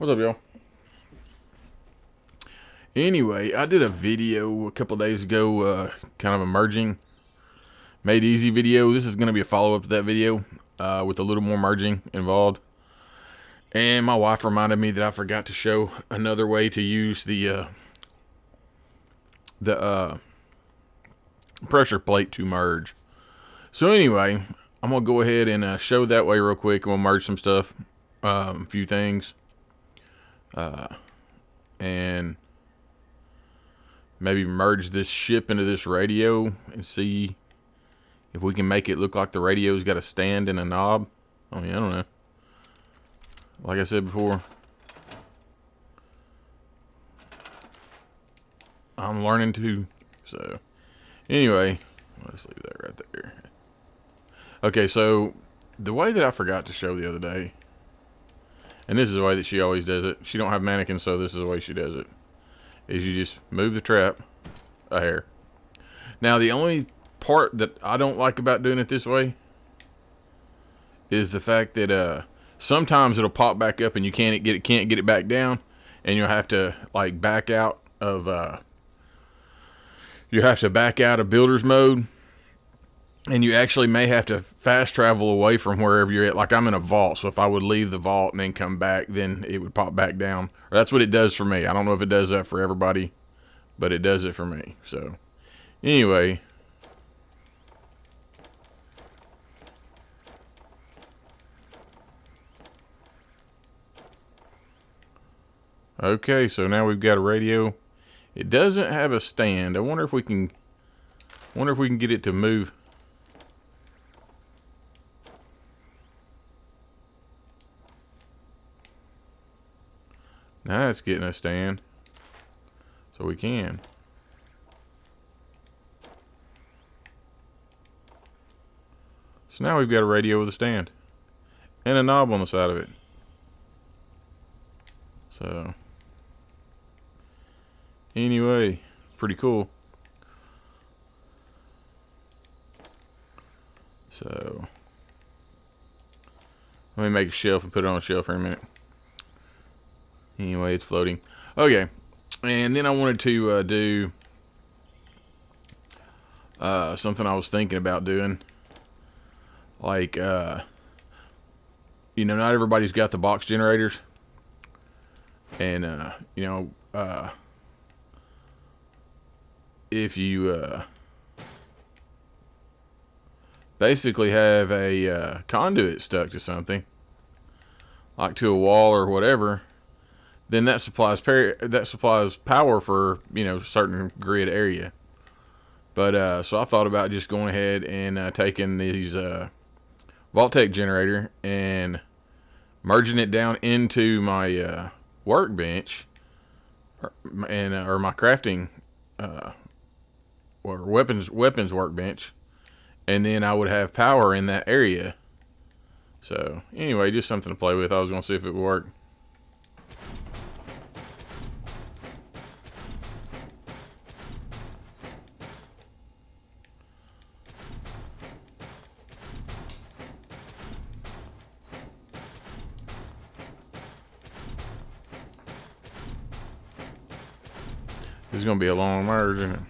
What's up, y'all? Anyway, I did a video a couple days ago, kind of a merging made easy video. This is going to be a follow up to that video with a little more merging involved. And my wife reminded me that I forgot to show another way to use the pressure plate to merge. So anyway, I'm gonna go ahead and show that way real quick. I'm gonna merge some stuff, a few things, and maybe merge this ship into this radio and see if we can make it look like the radio's got a stand and a knob. I mean, I don't know. Like I said before, I'm learning too. So anyway, let's leave that right there. Okay, so the way that I forgot to show the other day, and this is the way that she always does it. She don't have mannequins, so this is the way she does it. Is you just move the trap a hair. Now, the only part that I don't like about doing it this way is the fact that sometimes it'll pop back up and you can't get it back down, and you'll have to like back out of builder's mode, and you actually may have to fast travel away from wherever you're at. Like I'm in a vault, so if I would leave the vault and then come back, then it would pop back down. Or that's what it does for me. I don't know if it does that for everybody, but it does it for me. So anyway, okay, so now we've got a radio. It doesn't have a stand. I wonder if we can get it to move. Now it's getting a stand. So we can. So now we've got a radio with a stand and a knob on the side of it. So anyway, pretty cool. So let me make a shelf and put it on a shelf for a minute. Anyway, it's floating. Okay, and then I wanted to do something I was thinking about doing. Like, not everybody's got the box generators. And, if you basically have a conduit stuck to something, like to a wall or whatever, then that supplies power for certain grid area. But so I thought about just going ahead and taking these Vault-Tec generator and merging it down into my workbench or my crafting or weapons workbench, and then I would have power in that area. So anyway, just something to play with. I was gonna see if it would work. This is gonna be a long merge, isn't it?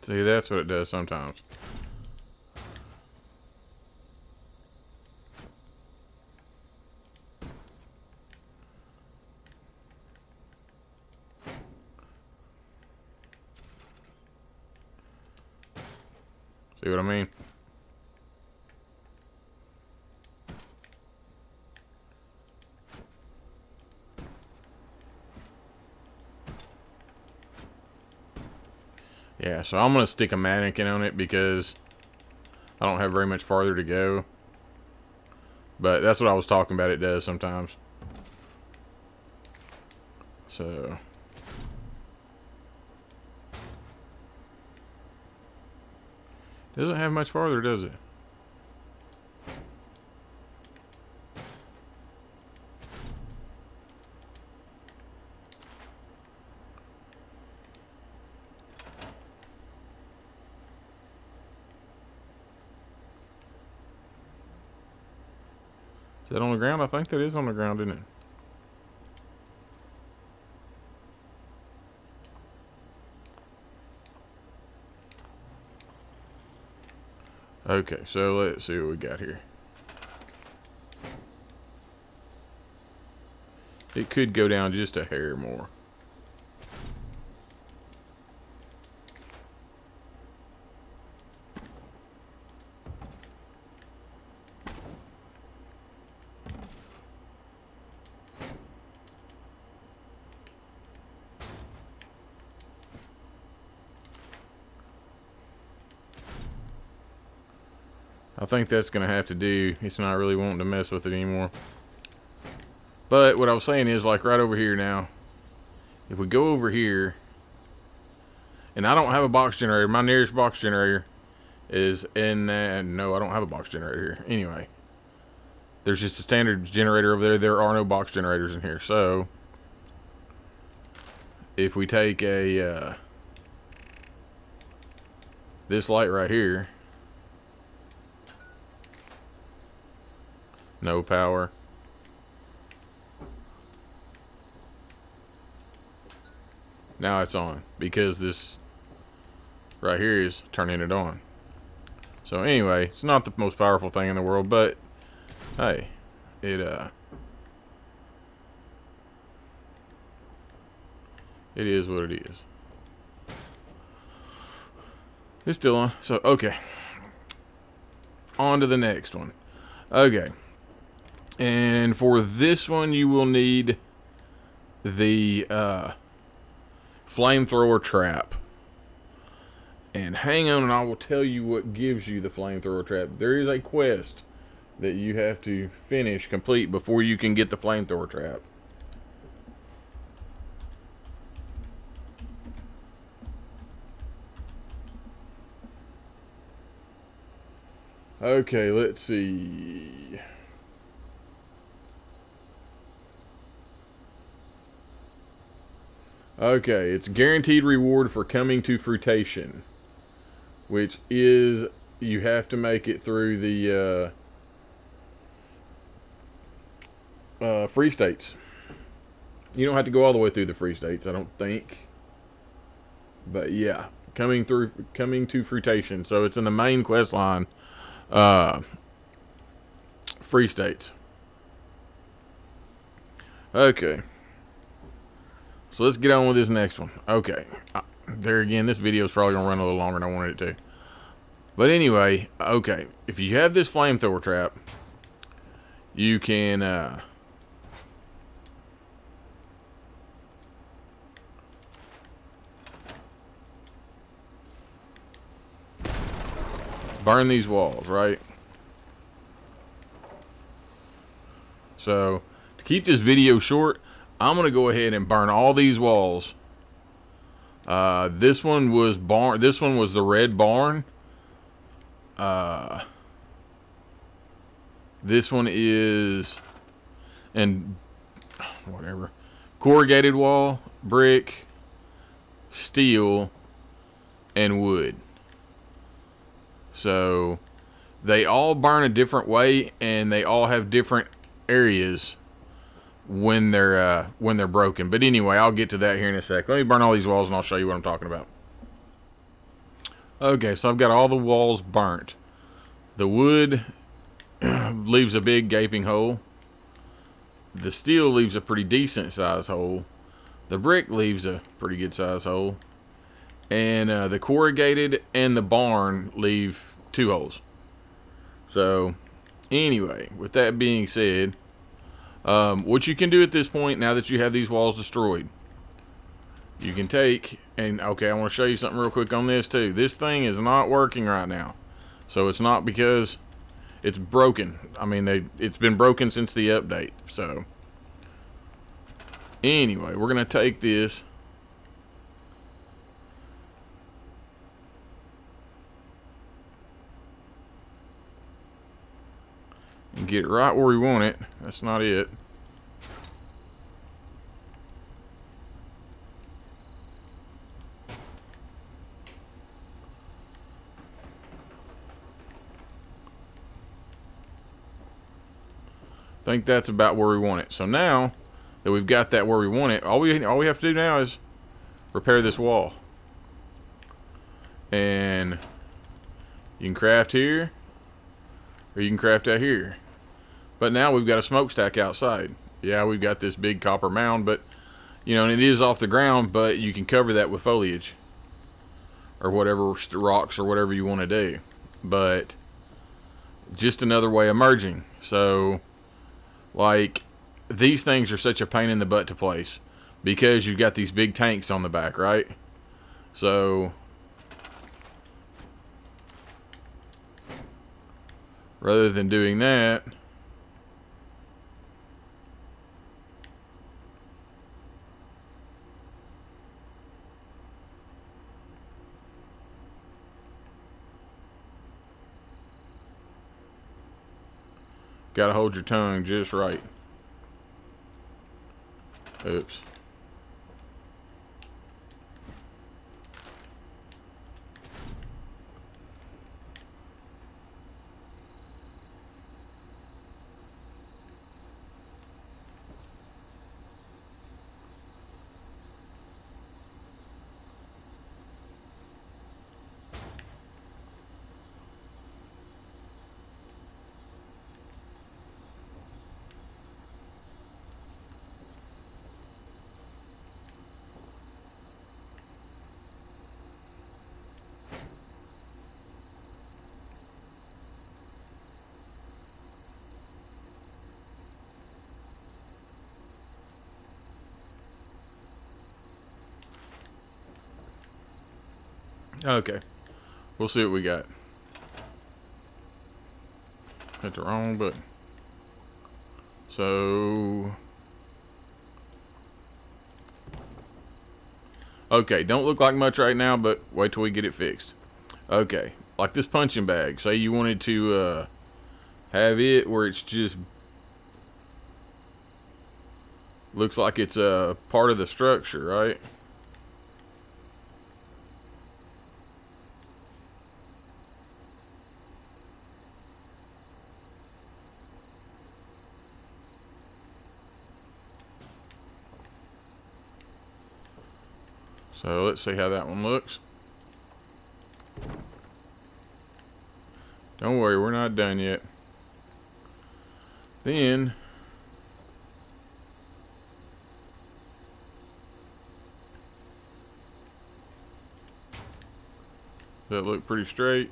See, that's what it does sometimes. See what I mean? Yeah, so I'm going to stick a mannequin on it because I don't have very much farther to go. But that's what I was talking about. It does sometimes. So. Doesn't have much farther, does it? Is that on the ground? I think that is on the ground, isn't it? Okay, so let's see what we got here. It could go down just a hair more. I think that's going to have to do. It's not really wanting to mess with it anymore. But what I was saying is, like, right over here now, if we go over here, and I don't have a box generator. My nearest box generator is in that. No, I don't have a box generator here. Anyway, there's just a standard generator over there. There are no box generators in here. So, if we take a this light right here, no power. Now it's on because this right here is turning it on. So anyway, it's not the most powerful thing in the world, but hey, it is what it is. It's still on. So okay, on to the next one. Okay, and for this one you will need the flamethrower trap. And hang on, and I will tell you what gives you the flamethrower trap. There is a quest that you have to complete before you can get the flamethrower trap. Okay, let's see. Okay, it's guaranteed reward for coming to fruition, which is you have to make it through the free states. You don't have to go all the way through the free states, I don't think. But yeah, coming to fruition. So it's in the main quest line, free states. Okay. So let's get on with this next one. Okay. There again, this video is probably going to run a little longer than I wanted it to. But anyway, okay. If you have this flamethrower trap, you can burn these walls, right? So, to keep this video short, I'm going to go ahead and burn all these walls. This one was the red barn. This one is, and whatever, corrugated wall, brick, steel, and wood. So they all burn a different way, and they all have different areas when they're broken. But anyway, I'll get to that here in a sec. Let me burn all these walls and I'll show you what I'm talking about. Okay, so I've got all the walls burnt. The wood leaves a big gaping hole. The steel leaves a pretty decent size hole. The brick leaves a pretty good size hole. And the corrugated and the barn leave 2 holes. So anyway, with that being said, what you can do at this point, now that you have these walls destroyed, you can take, and okay, I want to show you something real quick on this too. This thing is not working right now. So it's not because It's broken. I mean, it's been broken since the update. So, anyway, we're going to take this. And get it right where we want it. That's not it. I think that's about where we want it. So now that we've got that where we want it, all we have to do now is repair this wall. And you can craft here, or you can craft out here. But now we've got a smokestack outside. Yeah, we've got this big copper mound, but you know, and it is off the ground, but you can cover that with foliage or whatever, rocks or whatever you want to do. But just another way of merging. So, like, these things are such a pain in the butt to place because you've got these big tanks on the back, right? So, rather than doing that, gotta hold your tongue just right. Oops. Okay. We'll see what we got. Hit the wrong button. So, okay, don't look like much right now, but wait till we get it fixed. Okay, like this punching bag. Say you wanted to have it where it's just looks like it's a part of the structure, right? So let's see how that one looks. Don't worry, we're not done yet. Then that look pretty straight.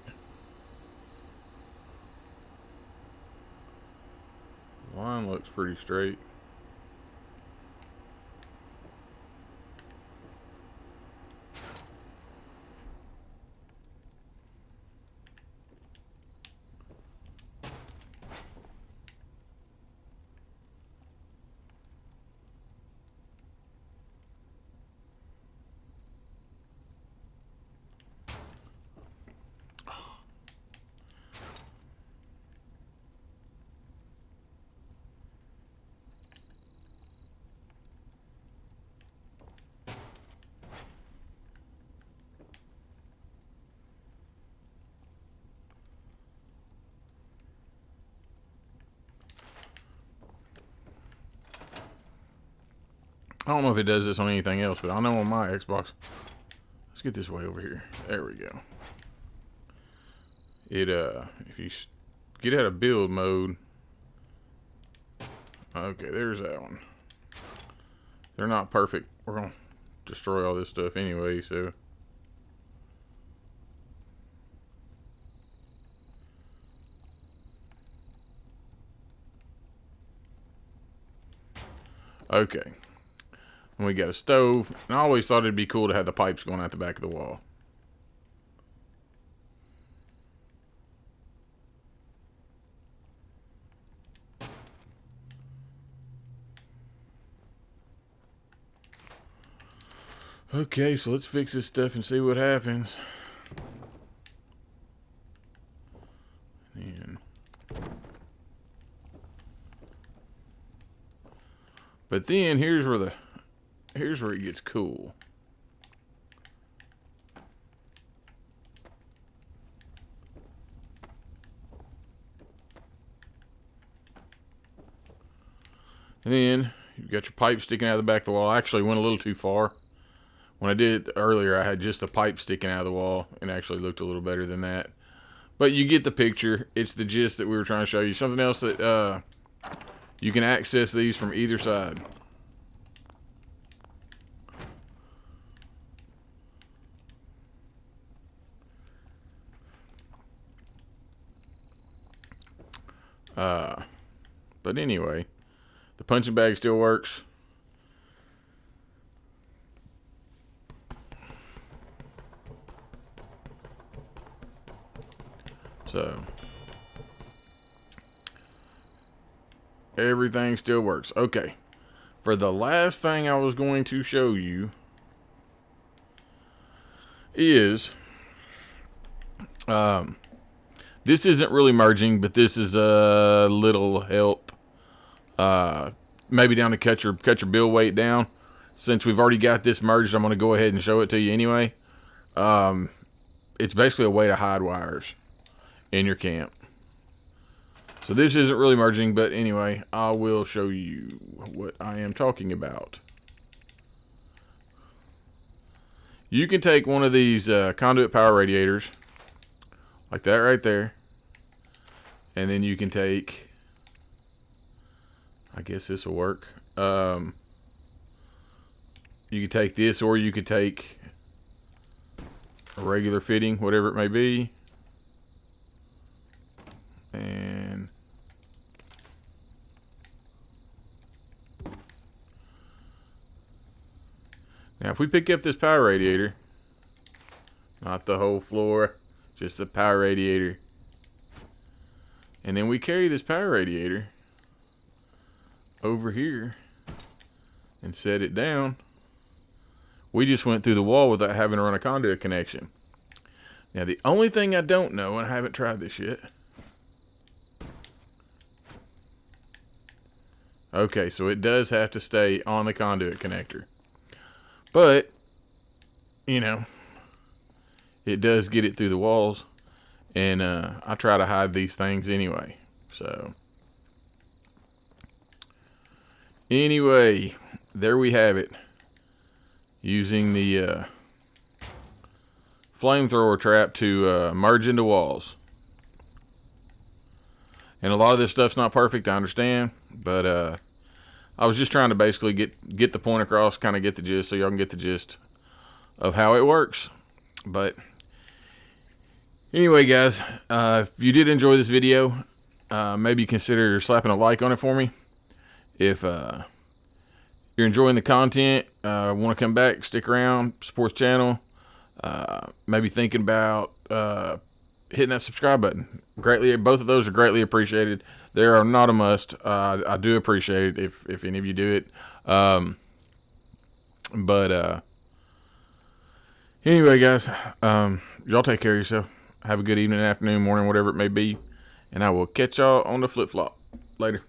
Line looks pretty straight. I don't know if it does this on anything else, but I know on my Xbox. Let's get this way over here. There we go. It if you get out of build mode. Okay, there's that one. They're not perfect. We're gonna destroy all this stuff anyway, so. Okay. And we got a stove. And I always thought it'd be cool to have the pipes going out the back of the wall. Okay, so let's fix this stuff and see what happens. And but then here's where it gets cool. And then you've got your pipe sticking out of the back of the wall. I actually went a little too far. When I did it earlier, I had just a pipe sticking out of the wall, and actually looked a little better than that. But you get the picture. It's the gist that we were trying to show you. Something else that you can access these from either side. But anyway, the punching bag still works. So everything still works. Okay. For the last thing I was going to show you is this isn't really merging, but this is a little help. Maybe down to cut your bill weight down. Since we've already got this merged, I'm going to go ahead and show it to you anyway. It's basically a way to hide wires in your camp. So this isn't really merging, but anyway, I will show you what I am talking about. You can take one of these conduit power radiators, like that right there, and then you can take, I guess this will work. You could take this, or you could take a regular fitting, whatever it may be. And now if we pick up this power radiator, not the whole floor, just the power radiator, and then we carry this power radiator over here and set it down, we just went through the wall without having to run a conduit connection. Now the only thing I don't know, and I haven't tried this yet. Okay, so it does have to stay on the conduit connector. But, you know, it does get it through the walls. And I try to hide these things anyway. So, anyway, there we have it. Using the flamethrower trap to merge into walls. And a lot of this stuff's not perfect, I understand. But I was just trying to basically get the point across, kind of get the gist, so y'all can get the gist of how it works. But anyway, guys, if you did enjoy this video, maybe consider slapping a like on it for me. If you're enjoying the content, want to come back, stick around, support the channel, maybe thinking about hitting that subscribe button. Both of those are greatly appreciated. They are not a must. I do appreciate it if any of you do it. But anyway, guys, y'all take care of yourself. Have a good evening, afternoon, morning, whatever it may be. And I will catch y'all on the flip-flop. Later.